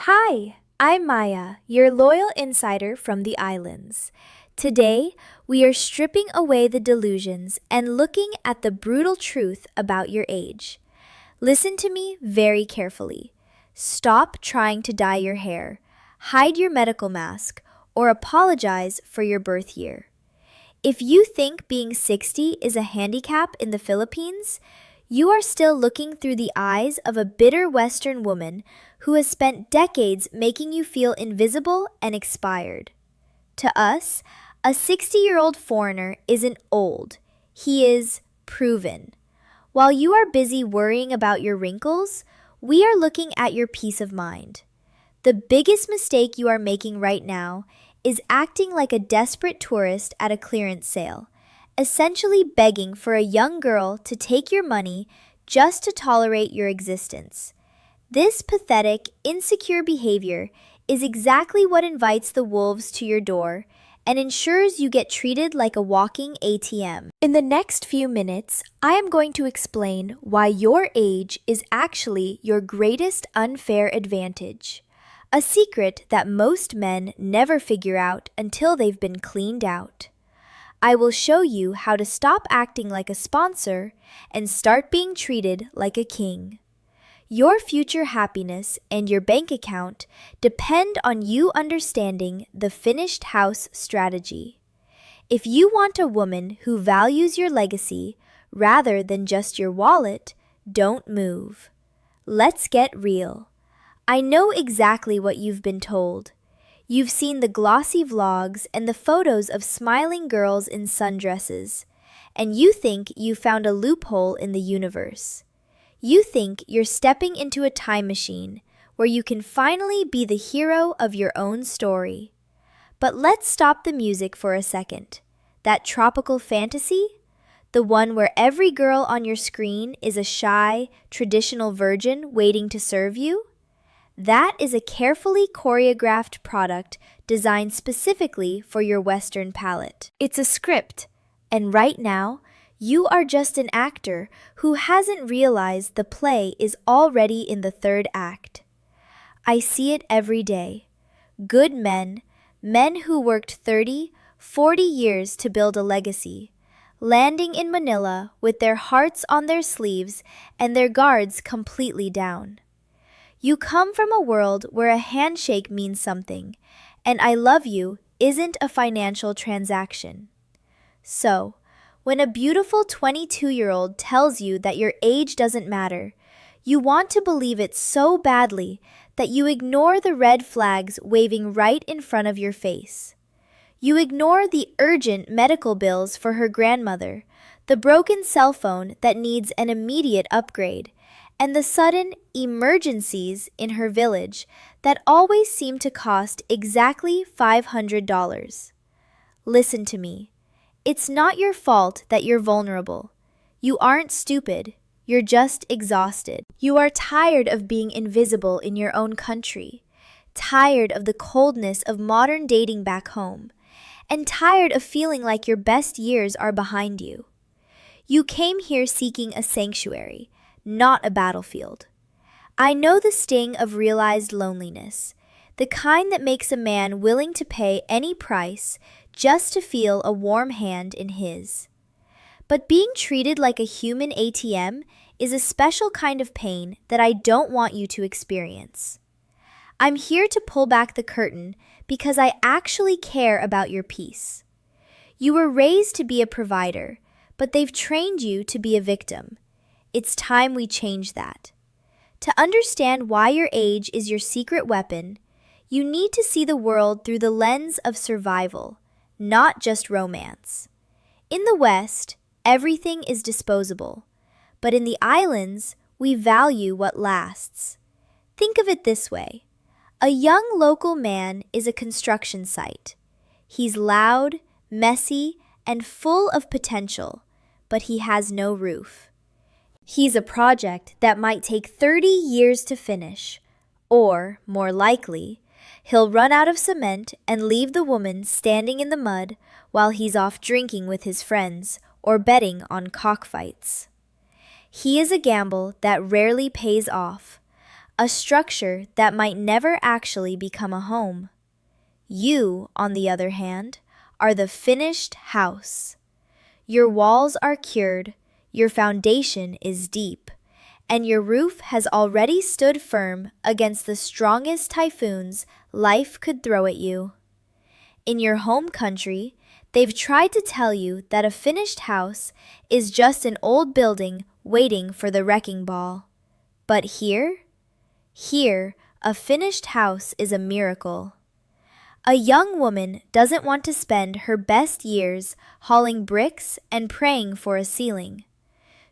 Hi, I'm Maya, your loyal insider from the islands. Today, we are stripping away the delusions and looking at the brutal truth about your age. Listen to me very carefully. Stop trying to dye your hair, hide your medical mask, or apologize for your birth year. If you think being 60 is a handicap in the Philippines, you are still looking through the eyes of a bitter Western woman who has spent decades making you feel invisible and expired. To us, a 60-year-old foreigner isn't old, he is proven. While you are busy worrying about your wrinkles, we are looking at your peace of mind. The biggest mistake you are making right now is acting like a desperate tourist at a clearance sale, essentially begging for a young girl to take your money just to tolerate your existence. This pathetic, insecure behavior is exactly what invites the wolves to your door and ensures you get treated like a walking ATM. In the next few minutes, I am going to explain why your age is actually your greatest unfair advantage. A secret that most men never figure out until they've been cleaned out. I will show you how to stop acting like a sponsor and start being treated like a king. Your future happiness and your bank account depend on you understanding the finished house strategy. If you want a woman who values your legacy rather than just your wallet, don't move. Let's get real. I know exactly what you've been told. You've seen the glossy vlogs and the photos of smiling girls in sundresses, and you think you found a loophole in the universe. You think you're stepping into a time machine where you can finally be the hero of your own story. But let's stop the music for a second. That tropical fantasy? The one where every girl on your screen is a shy, traditional virgin waiting to serve you? That is a carefully choreographed product designed specifically for your Western palate. It's a script, and right now, you are just an actor who hasn't realized the play is already in the third act. I see it every day. Good men, men who worked 30, 40 years to build a legacy, landing in Manila with their hearts on their sleeves and their guards completely down. You come from a world where a handshake means something, and I love you isn't a financial transaction. So, when a beautiful 22-year-old tells you that your age doesn't matter, you want to believe it so badly that you ignore the red flags waving right in front of your face. You ignore the urgent medical bills for her grandmother, the broken cell phone that needs an immediate upgrade, and the sudden emergencies in her village that always seem to cost exactly $500. Listen to me. It's not your fault that you're vulnerable. You aren't stupid. You're just exhausted. You are tired of being invisible in your own country, tired of the coldness of modern dating back home, and tired of feeling like your best years are behind you. You came here seeking a sanctuary, not a battlefield. I know the sting of realized loneliness, the kind that makes a man willing to pay any price just to feel a warm hand in his. But being treated like a human ATM is a special kind of pain that I don't want you to experience. I'm here to pull back the curtain because I actually care about your peace. You were raised to be a provider, but they've trained you to be a victim. It's time we change that. To understand why your age is your secret weapon, you need to see the world through the lens of survival, not just romance. In the West, everything is disposable, but in the islands, we value what lasts. Think of it this way. A young local man is a construction site. He's loud, messy, and full of potential, but he has no roof. He's a project that might take 30 years to finish, or, more likely, he'll run out of cement and leave the woman standing in the mud while he's off drinking with his friends or betting on cockfights. He is a gamble that rarely pays off, a structure that might never actually become a home. You, on the other hand, are the finished house. Your walls are cured, your foundation is deep, and your roof has already stood firm against the strongest typhoons life could throw at you. In your home country, they've tried to tell you that a finished house is just an old building waiting for the wrecking ball. But here, a finished house is a miracle. A young woman doesn't want to spend her best years hauling bricks and praying for a ceiling.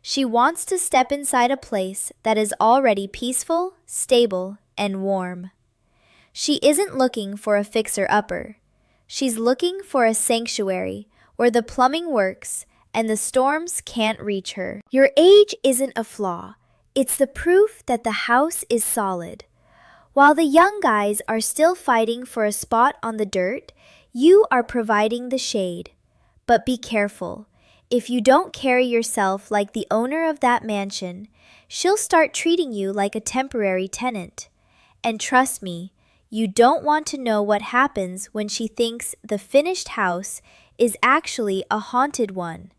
She wants to step inside a place that is already peaceful, stable, and warm. She isn't looking for a fixer-upper. She's looking for a sanctuary where the plumbing works and the storms can't reach her. Your age isn't a flaw. It's the proof that the house is solid. While the young guys are still fighting for a spot on the dirt, you are providing the shade. But be careful. If you don't carry yourself like the owner of that mansion, she'll start treating you like a temporary tenant. And trust me, you don't want to know what happens when she thinks the finished house is actually a haunted one.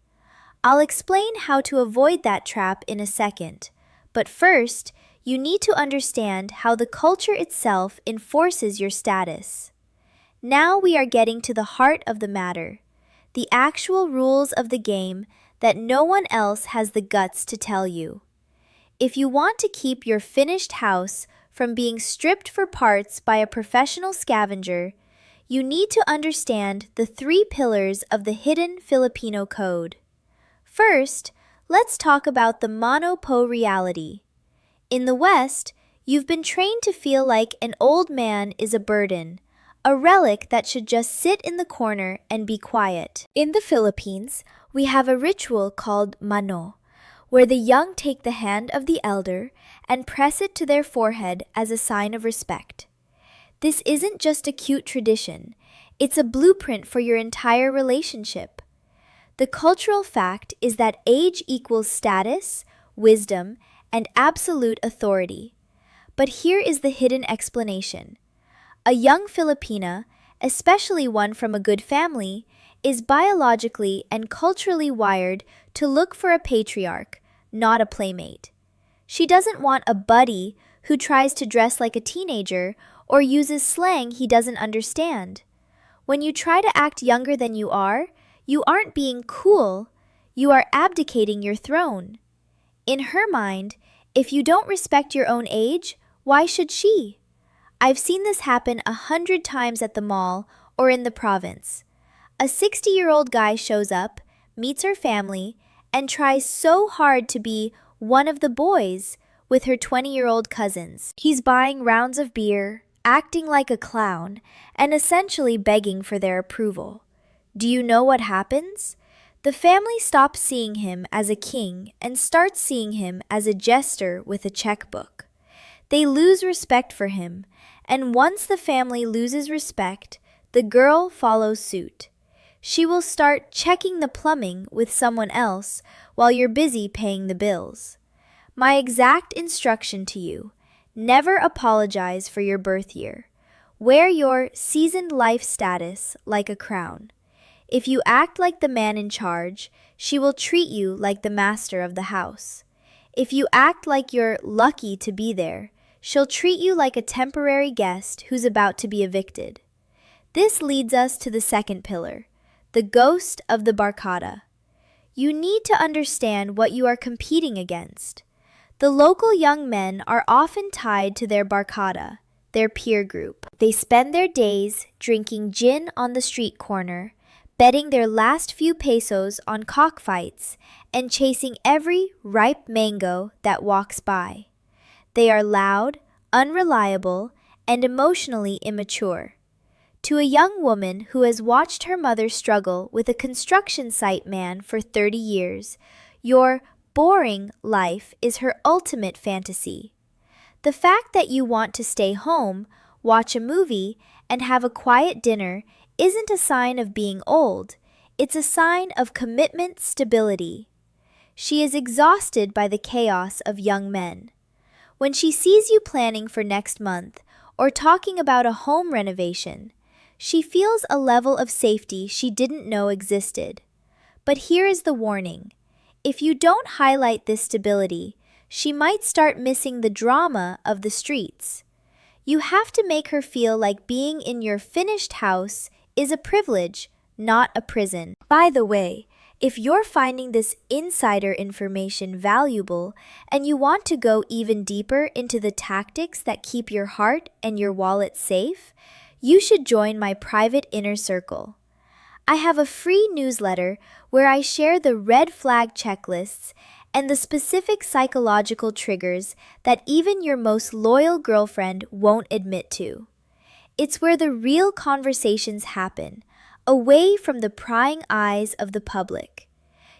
I'll explain how to avoid that trap in a second. But first, you need to understand how the culture itself enforces your status. Now we are getting to the heart of the matter, the actual rules of the game that no one else has the guts to tell you. If you want to keep your finished house from being stripped for parts by a professional scavenger, you need to understand the 3 pillars of the hidden Filipino code. First, let's talk about the mano po reality. In the West, you've been trained to feel like an old man is a burden, a relic that should just sit in the corner and be quiet. In the Philippines, we have a ritual called mano, where the young take the hand of the elder and press it to their forehead as a sign of respect. This isn't just a cute tradition, it's a blueprint for your entire relationship. The cultural fact is that age equals status, wisdom, and absolute authority. But here is the hidden explanation. A young Filipina, especially one from a good family, is biologically and culturally wired to look for a patriarch, not a playmate. She doesn't want a buddy who tries to dress like a teenager or uses slang he doesn't understand. When you try to act younger than you aren't being cool, you are abdicating your throne. In her mind, if you don't respect your own age, why should she? I've seen this happen 100 times at the mall or in the province. A 60-year-old guy shows up, meets her family, and tries so hard to be one of the boys with her 20-year-old cousins. He's buying rounds of beer, acting like a clown, and essentially begging for their approval. Do you know what happens? The family stops seeing him as a king and starts seeing him as a jester with a checkbook. They lose respect for him, and once the family loses respect, the girl follows suit. She will start checking the plumbing with someone else while you're busy paying the bills. My exact instruction to you: never apologize for your birth year. Wear your seasoned life status like a crown. If you act like the man in charge, she will treat you like the master of the house. If you act like you're lucky to be there, she'll treat you like a temporary guest who's about to be evicted. This leads us to the second pillar, the ghost of the barkada. You need to understand what you are competing against. The local young men are often tied to their barkada, their peer group. They spend their days drinking gin on the street corner, betting their last few pesos on cockfights, and chasing every ripe mango that walks by. They are loud, unreliable, and emotionally immature. To a young woman who has watched her mother struggle with a construction site man for 30 years, your boring life is her ultimate fantasy. The fact that you want to stay home, watch a movie, and have a quiet dinner isn't a sign of being old, it's a sign of commitment stability. She is exhausted by the chaos of young men. When she sees you planning for next month or talking about a home renovation, she feels a level of safety she didn't know existed. But here is the warning. If you don't highlight this stability, she might start missing the drama of the streets. You have to make her feel like being in your finished house is a privilege, not a prison. By the way, if you're finding this insider information valuable and you want to go even deeper into the tactics that keep your heart and your wallet safe, you should join my private inner circle. I have a free newsletter where I share the red flag checklists and the specific psychological triggers that even your most loyal girlfriend won't admit to. It's where the real conversations happen, away from the prying eyes of the public.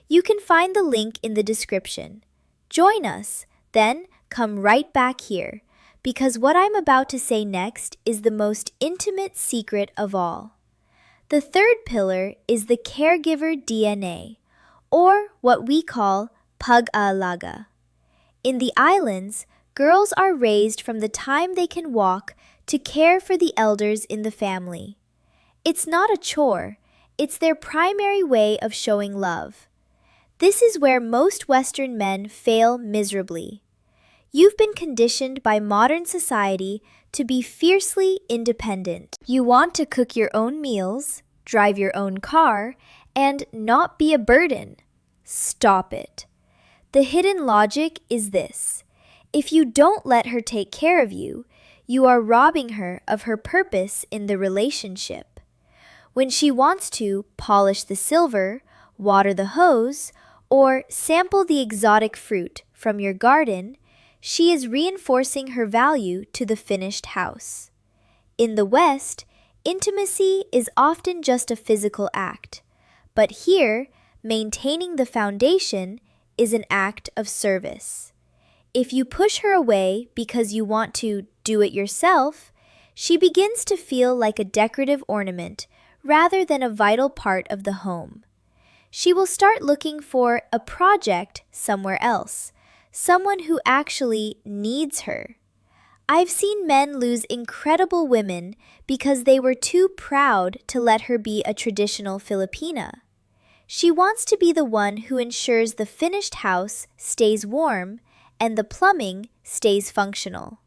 You can find the link in the description. Join us, then come right back here, because what I'm about to say next is the most intimate secret of all. The third pillar is the caregiver DNA, or what we call pag-aalaga. In the islands, girls are raised from the time they can walk to care for the elders in the family. It's not a chore, it's their primary way of showing love. This is where most Western men fail miserably. You've been conditioned by modern society to be fiercely independent. You want to cook your own meals, drive your own car, and not be a burden. Stop it. The hidden logic is this. If you don't let her take care of you, you are robbing her of her purpose in the relationship. When she wants to polish the silver, water the hose, or sample the exotic fruit from your garden, she is reinforcing her value to the finished house. In the West, intimacy is often just a physical act, but here, maintaining the foundation is an act of service. If you push her away because you want to do it yourself, she begins to feel like a decorative ornament rather than a vital part of the home. She will start looking for a project somewhere else, someone who actually needs her. I've seen men lose incredible women because they were too proud to let her be a traditional Filipina. She wants to be the one who ensures the finished house stays warm and the plumbing stays functional.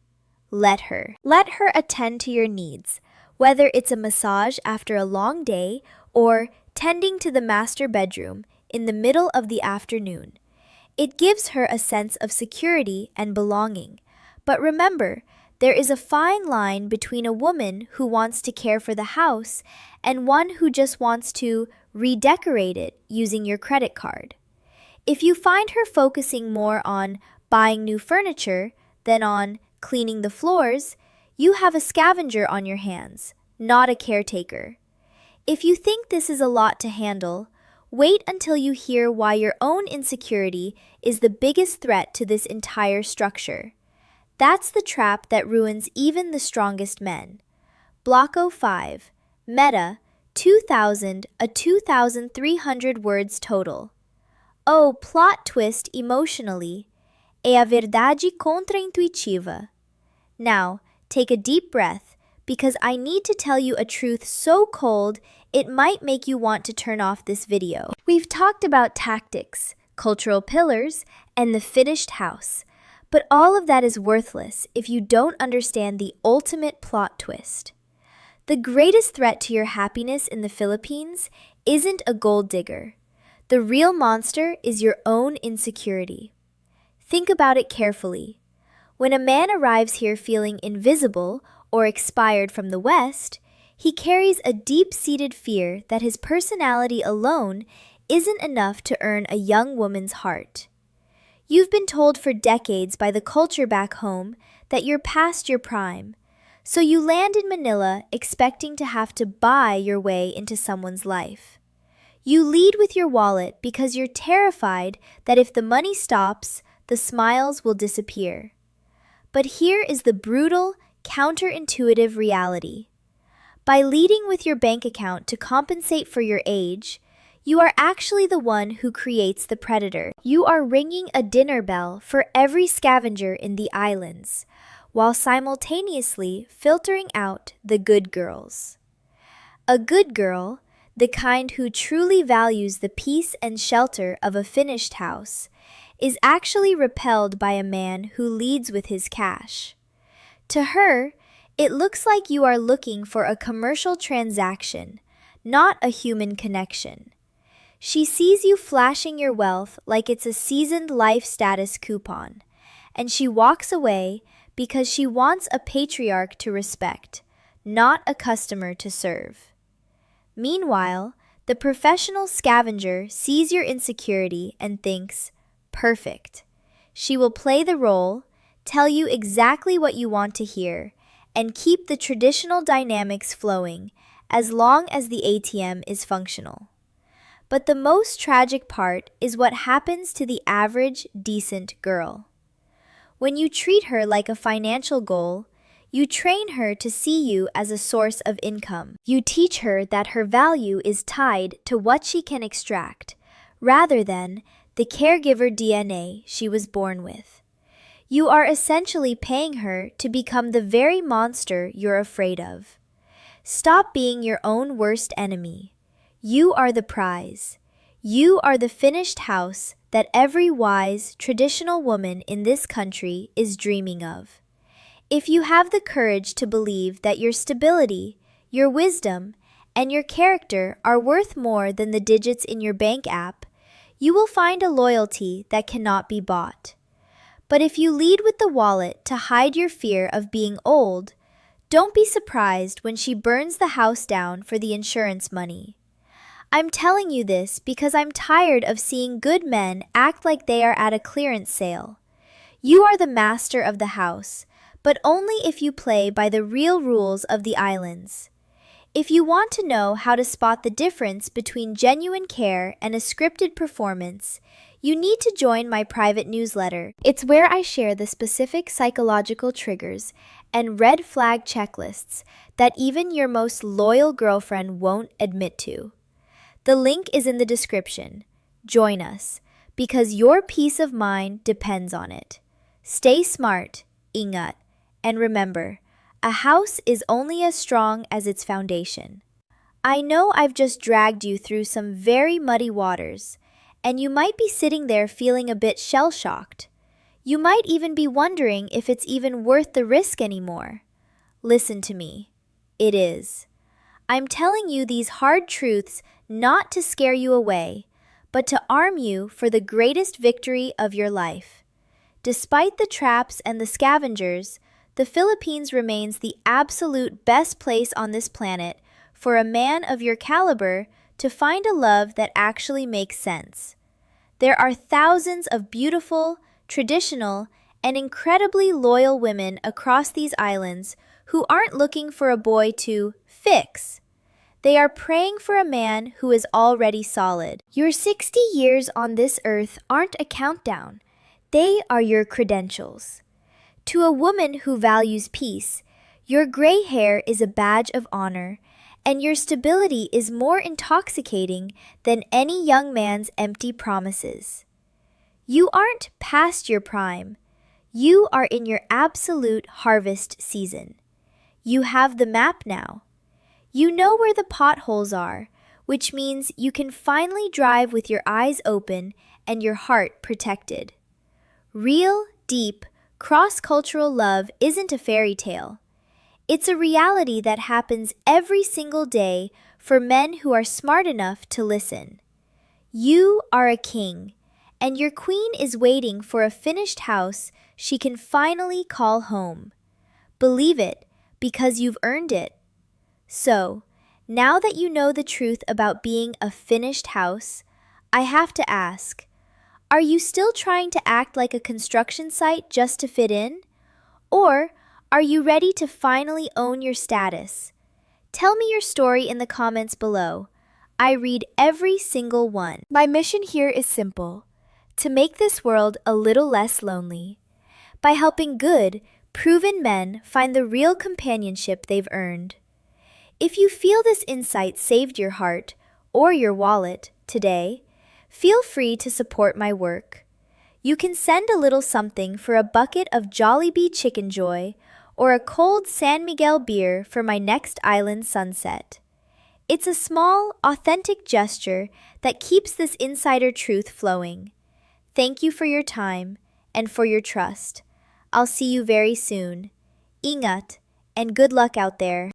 Let her. Let her attend to your needs, whether it's a massage after a long day or tending to the master bedroom in the middle of the afternoon. It gives her a sense of security and belonging. But remember, there is a fine line between a woman who wants to care for the house and one who just wants to redecorate it using your credit card. If you find her focusing more on buying new furniture than on cleaning the floors, you have a scavenger on your hands, not a caretaker. If you think this is a lot to handle, wait until you hear why your own insecurity is the biggest threat to this entire structure. That's the trap that ruins even the strongest men. Blocko 5, Meta, 2,300 words total. Oh, plot twist emotionally. É a verdade contraintuitiva. Now, take a deep breath, because I need to tell you a truth so cold it might make you want to turn off this video. We've talked about tactics, cultural pillars, and the finished house. But all of that is worthless if you don't understand the ultimate plot twist. The greatest threat to your happiness in the Philippines isn't a gold digger. The real monster is your own insecurity. Think about it carefully. When a man arrives here feeling invisible or expired from the West, he carries a deep-seated fear that his personality alone isn't enough to earn a young woman's heart. You've been told for decades by the culture back home that you're past your prime, so you land in Manila expecting to have to buy your way into someone's life. You lead with your wallet because you're terrified that if the money stops, the smiles will disappear. But here is the brutal, counterintuitive reality. By leading with your bank account to compensate for your age, you are actually the one who creates the predator. You are ringing a dinner bell for every scavenger in the islands, while simultaneously filtering out the good girls. A good girl, the kind who truly values the peace and shelter of a finished house, is actually repelled by a man who leads with his cash. To her, it looks like you are looking for a commercial transaction, not a human connection. She sees you flashing your wealth like it's a seasoned life status coupon, and she walks away because she wants a patriarch to respect, not a customer to serve. Meanwhile, the professional scavenger sees your insecurity and thinks, perfect. She will play the role, tell you exactly what you want to hear, and keep the traditional dynamics flowing as long as the ATM is functional. But the most tragic part is what happens to the average, decent girl. When you treat her like a financial goal, you train her to see you as a source of income. You teach her that her value is tied to what she can extract, rather than the caregiver DNA she was born with. You are essentially paying her to become the very monster you're afraid of. Stop being your own worst enemy. You are the prize. You are the finished house that every wise, traditional woman in this country is dreaming of. If you have the courage to believe that your stability, your wisdom, and your character are worth more than the digits in your bank app, you will find a loyalty that cannot be bought. But if you lead with the wallet to hide your fear of being old, don't be surprised when she burns the house down for the insurance money. I'm telling you this because I'm tired of seeing good men act like they are at a clearance sale. You are the master of the house, but only if you play by the real rules of the islands. If you want to know how to spot the difference between genuine care and a scripted performance, you need to join my private newsletter. It's where I share the specific psychological triggers and red flag checklists that even your most loyal girlfriend won't admit to. The link is in the description. Join us, because your peace of mind depends on it. Stay smart, ingat. And remember, a house is only as strong as its foundation. I know I've just dragged you through some very muddy waters, and you might be sitting there feeling a bit shell-shocked. You might even be wondering if it's even worth the risk anymore. Listen to me. It is. I'm telling you these hard truths not to scare you away, but to arm you for the greatest victory of your life. Despite the traps and the scavengers, the Philippines remains the absolute best place on this planet for a man of your caliber to find a love that actually makes sense. There are thousands of beautiful, traditional, and incredibly loyal women across these islands who aren't looking for a boy to fix. They are praying for a man who is already solid. Your 60 years on this earth aren't a countdown. They are your credentials. To a woman who values peace, your gray hair is a badge of honor, and your stability is more intoxicating than any young man's empty promises. You aren't past your prime. You are in your absolute harvest season. You have the map now. You know where the potholes are, which means you can finally drive with your eyes open and your heart protected. Real, deep, cross-cultural love isn't a fairy tale. It's a reality that happens every single day for men who are smart enough to listen. You are a king, and your queen is waiting for a finished house she can finally call home. Believe it, because you've earned it. So, now that you know the truth about being a finished house, I have to ask, are you still trying to act like a construction site just to fit in? Or are you ready to finally own your status? Tell me your story in the comments below. I read every single one. My mission here is simple: to make this world a little less lonely. By helping good, proven men find the real companionship they've earned. If you feel this insight saved your heart, or your wallet today, feel free to support my work. You can send a little something for a bucket of Jollibee Chicken Joy or a cold San Miguel beer for my next island sunset. It's a small, authentic gesture that keeps this insider truth flowing. Thank you for your time and for your trust. I'll see you very soon. Ingat, and good luck out there.